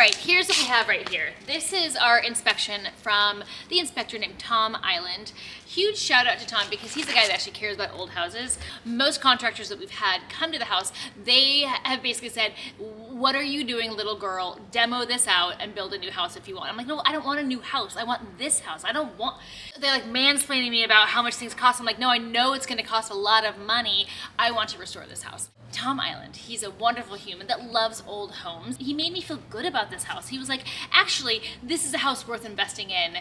right, here's what we have right here. This is our inspection from the inspector named Tom Island. Huge shout out to Tom because he's the guy that actually cares about old houses. Most contractors that we've had come to the house, they have basically said, what are you doing, little girl? Demo this out and build a new house if you want. I'm like, no, I don't want a new house. I want this house. I don't want, they're like mansplaining me about how much things cost. I'm like, no, I know it's gonna cost a lot of money. I want to restore this house. Tom Island, he's a wonderful human that loves old homes. He made me feel good about this house. He was like, actually, this is a house worth investing in,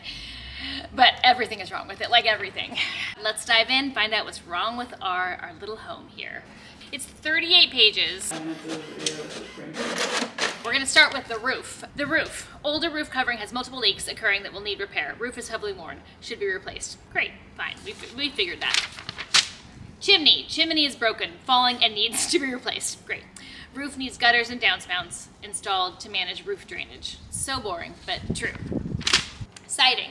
but everything is wrong with it, like everything. Let's dive in, find out what's wrong with our little home here. It's 38 pages. We're gonna start with the roof. The roof. Older roof covering has multiple leaks occurring that will need repair. Roof is heavily worn, should be replaced. Great, fine, we figured that. Chimney. Chimney is broken, falling, and needs to be replaced. Great. Roof needs gutters and downspouts installed to manage roof drainage. So boring, but true. Siding.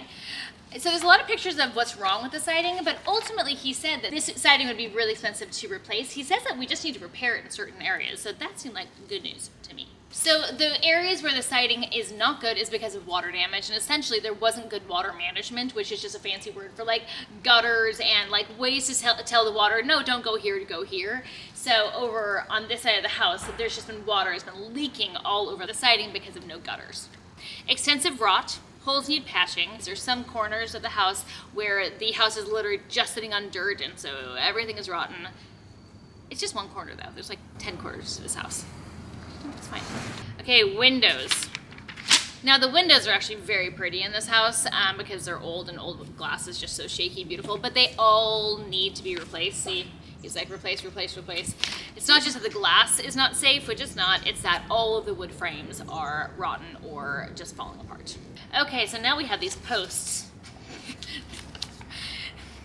So there's a lot of pictures of what's wrong with the siding, but ultimately he said that this siding would be really expensive to replace. He says that we just need to repair it in certain areas, so that seemed like good news to me. So the areas where the siding is not good is because of water damage, and essentially there wasn't good water management, which is just a fancy word for like gutters and like ways to tell the water, no, don't go here, to go here. So over on this side of the house, there's just been water has been leaking all over the siding because of no gutters. Extensive rot. Holes need patching. There's some corners of the house where the house is literally just sitting on dirt, and so everything is rotten. It's just one corner though. There's like 10 corners to this house. It's fine. Okay, windows. Now the windows are actually very pretty in this house because they're old, and old glass is just so shaky and beautiful, but they all need to be replaced. See, he's like replace, replace, replace. It's not just that the glass is not safe, which it's not, it's that all of the wood frames are rotten or just falling apart. Okay, so now we have these posts.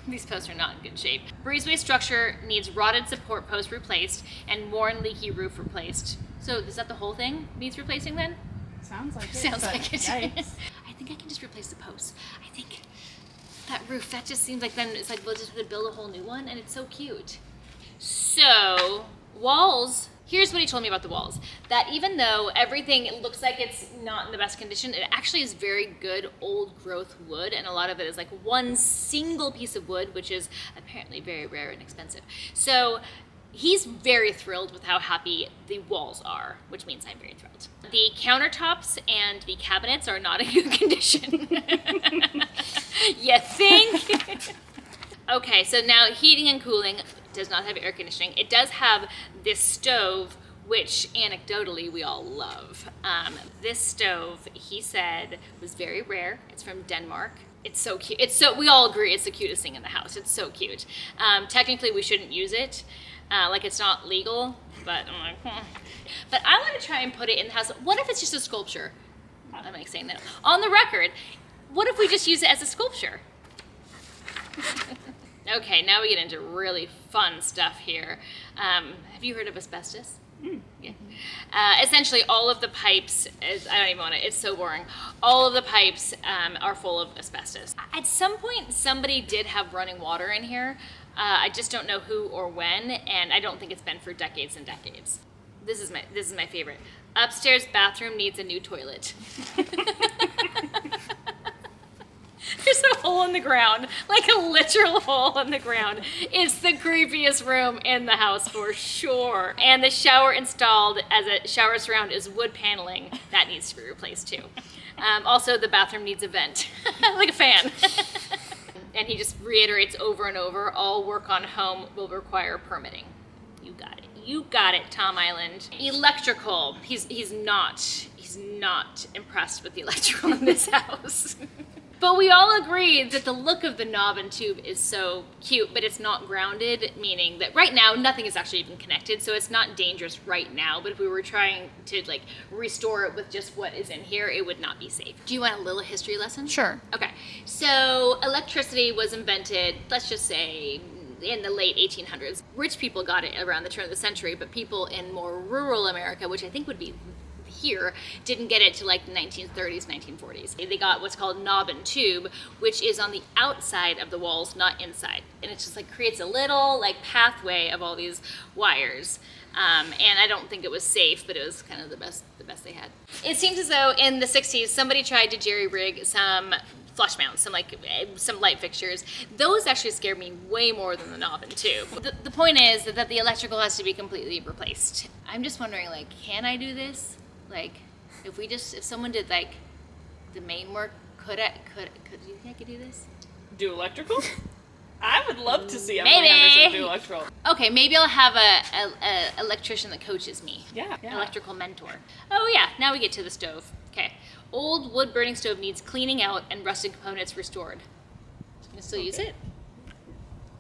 These posts are not in good shape. Breezeway structure needs rotted support post replaced and worn leaky roof replaced. So is that the whole thing needs replacing then? Sounds like it. Sounds like it. Yikes. I think I can just replace the posts. I think that roof, that just seems like then it's like we'll just have to build a whole new one, and it's so cute. So walls, here's what he told me about the walls. That even though everything looks like it's not in the best condition, it actually is very good old growth wood, and a lot of it is like one single piece of wood, which is apparently very rare and expensive. So he's very thrilled with how happy the walls are, which means I'm very thrilled. The countertops and the cabinets are not in good condition. You think? Okay, so now heating and cooling does not have air conditioning. It does have this stove, which anecdotally we all love. This stove, he said, was very rare. It's from Denmark. It's so cute. We all agree it's the cutest thing in the house. It's so cute. Technically we shouldn't use it. Like it's not legal, but I'm like, But I want to try and put it in the house. What if it's just a sculpture? I'm like saying that. On the record, what if we just use it as a sculpture? Okay, now we get into really fun stuff here. Have you heard of asbestos? Yeah. Essentially, all of the pipes, I don't even want to, it's so boring. All of the pipes are full of asbestos. At some point, somebody did have running water in here. I just don't know who or when, and I don't think it's been for decades and decades. This is my favorite. Upstairs bathroom needs a new toilet. There's a hole in the ground, like a literal hole in the ground. It's the creepiest room in the house for sure. And the shower installed as a shower surround is wood paneling. That needs to be replaced too. Also, the bathroom needs a vent, like a fan. And he just reiterates over and over, all work on home will require permitting. You got it. You got it, Tom Island. Electrical. He's not impressed with the electrical in this house. But we all agree that the look of the knob and tube is so cute, but it's not grounded, meaning that right now nothing is actually even connected, so it's not dangerous right now, but if we were trying to like restore it with just what is in here, it would not be safe. Do you want a little history lesson? Sure. Okay, so electricity was invented, let's just say, in the late 1800s. Rich people got it around the turn of the century, but people in more rural America, which I think would be here, didn't get it to like the 1930s, 1940s. They got what's called knob and tube, which is on the outside of the walls, not inside. And it just like creates a little like pathway of all these wires. And I don't think it was safe, but it was kind of the best they had. It seems as though in the 60s, somebody tried to jerry-rig some flush mounts, some light fixtures. Those actually scared me way more than the knob and tube. The point is that the electrical has to be completely replaced. I'm just wondering, like, can I do this? Like, if someone did like the main work, could you think I could do this? Do electrical? I would love to see Maybe. Emily Henderson do electrical. Okay, maybe I'll have a electrician that coaches me. Yeah. Electrical mentor. Oh yeah, now we get to the stove. Okay. Old wood burning stove needs cleaning out and rusted components restored. Can you still use it?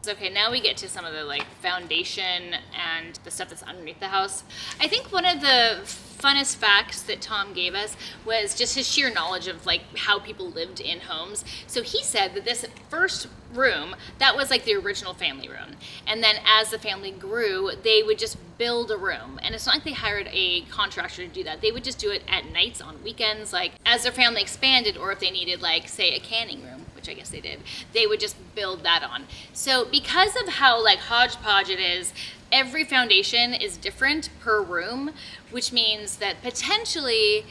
Okay, now we get to some of the like foundation and the stuff that's underneath the house. I think one of the funnest facts that Tom gave us was just his sheer knowledge of like how people lived in homes. So he said that this first room, that was like the original family room. And then as the family grew, they would just build a room. And it's not like they hired a contractor to do that. They would just do it at nights, on weekends, like as their family expanded, or if they needed like, say, a canning room, which I guess they did, they would just build that on. So because of how like hodgepodge it is, every foundation is different per room, which means that potentially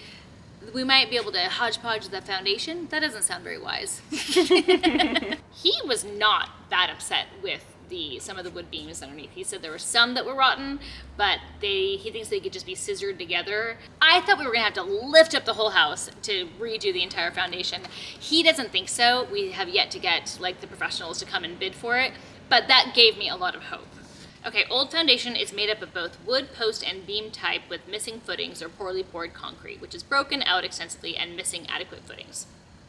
we might be able to hodgepodge the foundation. That doesn't sound very wise. He was not that upset with some of the wood beams underneath. He said there were some that were rotten, but he thinks they could just be scissored together. I thought we were gonna have to lift up the whole house to redo the entire foundation. He doesn't think so. We have yet to get like the professionals to come and bid for it, but that gave me a lot of hope. Okay, old foundation is made up of both wood, post, and beam type with missing footings or poorly poured concrete, which is broken out extensively and missing adequate footings.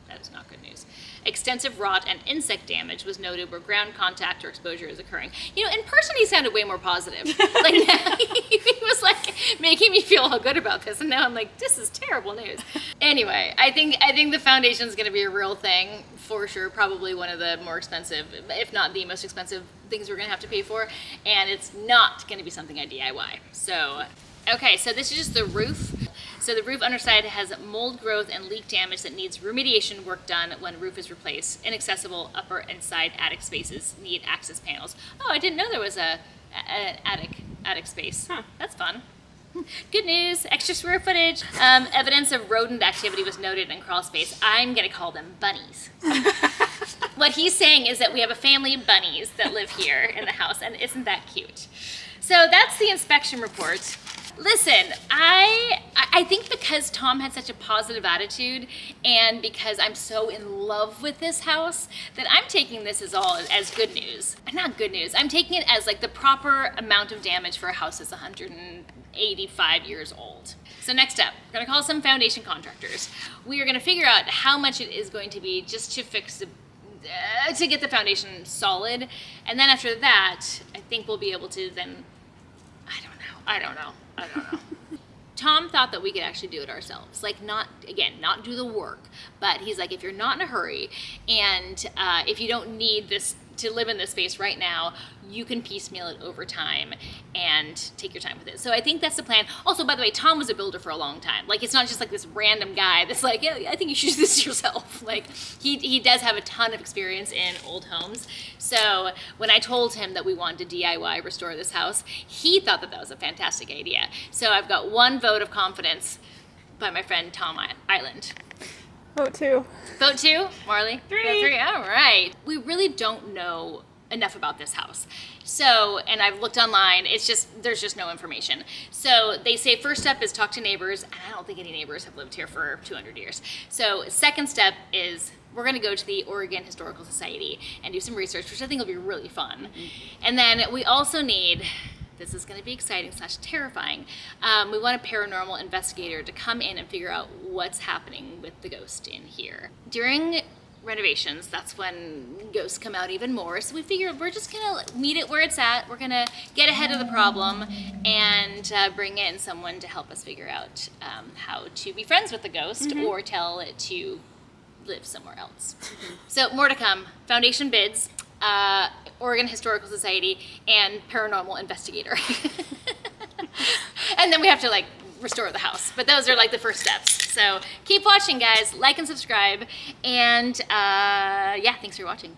That is not good news. Extensive rot and insect damage was noted where ground contact or exposure is occurring. You know, in person he sounded way more positive. Like he was like making me feel all good about this, and now I'm like, this is terrible news. Anyway, I think the foundation is going to be a real thing for sure. Probably one of the more expensive, if not the most expensive, things we're going to have to pay for, and it's not going to be something I DIY. So, okay, so this is just the roof. So the roof underside has mold growth and leak damage that needs remediation work done when roof is replaced. Inaccessible upper and side attic spaces need access panels. Oh, I didn't know there was an attic space. Huh. That's fun. Good news, extra square footage. Evidence of rodent activity was noted in crawl space. I'm gonna call them bunnies. What he's saying is that we have a family of bunnies that live here in the house, and isn't that cute? So that's the inspection report. Listen, I think because Tom had such a positive attitude, and because I'm so in love with this house, that I'm taking this as good news. Not good news. I'm taking it as like the proper amount of damage for a house that's 185 years old. So next up, we're gonna call some foundation contractors. We are gonna figure out how much it is going to be just to fix to get the foundation solid, and then after that, I think we'll be able to then. I don't know. Tom thought that we could actually do it ourselves. Like not do the work, but he's like, if you're not in a hurry and if you don't need this to live in this space right now, you can piecemeal it over time and take your time with it. So I think that's the plan. Also, by the way, Tom was a builder for a long time. Like, it's not just like this random guy that's like, yeah, I think you should do this yourself. Like, he does have a ton of experience in old homes. So when I told him that we wanted to DIY restore this house, he thought that was a fantastic idea. So I've got one vote of confidence by my friend Tom Island. Vote 2. Vote 2? Marley? 3. 3. All right. We really don't know enough about this house. So, and I've looked online, there's just no information. So they say first step is talk to neighbors, and I don't think any neighbors have lived here for 200 years. So second step is we're gonna go to the Oregon Historical Society and do some research, which I think will be really fun. And then we also need, this is going to be exciting / terrifying. We want a paranormal investigator to come in and figure out what's happening with the ghost in here. During renovations, that's when ghosts come out even more. So we figure we're just going to meet it where it's at. We're going to get ahead of the problem and bring in someone to help us figure out how to be friends with the ghost or tell it to live somewhere else. So more to come. Foundation bids. Oregon Historical Society, and paranormal investigator. And then we have to like restore the house. But those are like the first steps. So keep watching, guys. Like and subscribe. And yeah, thanks for watching.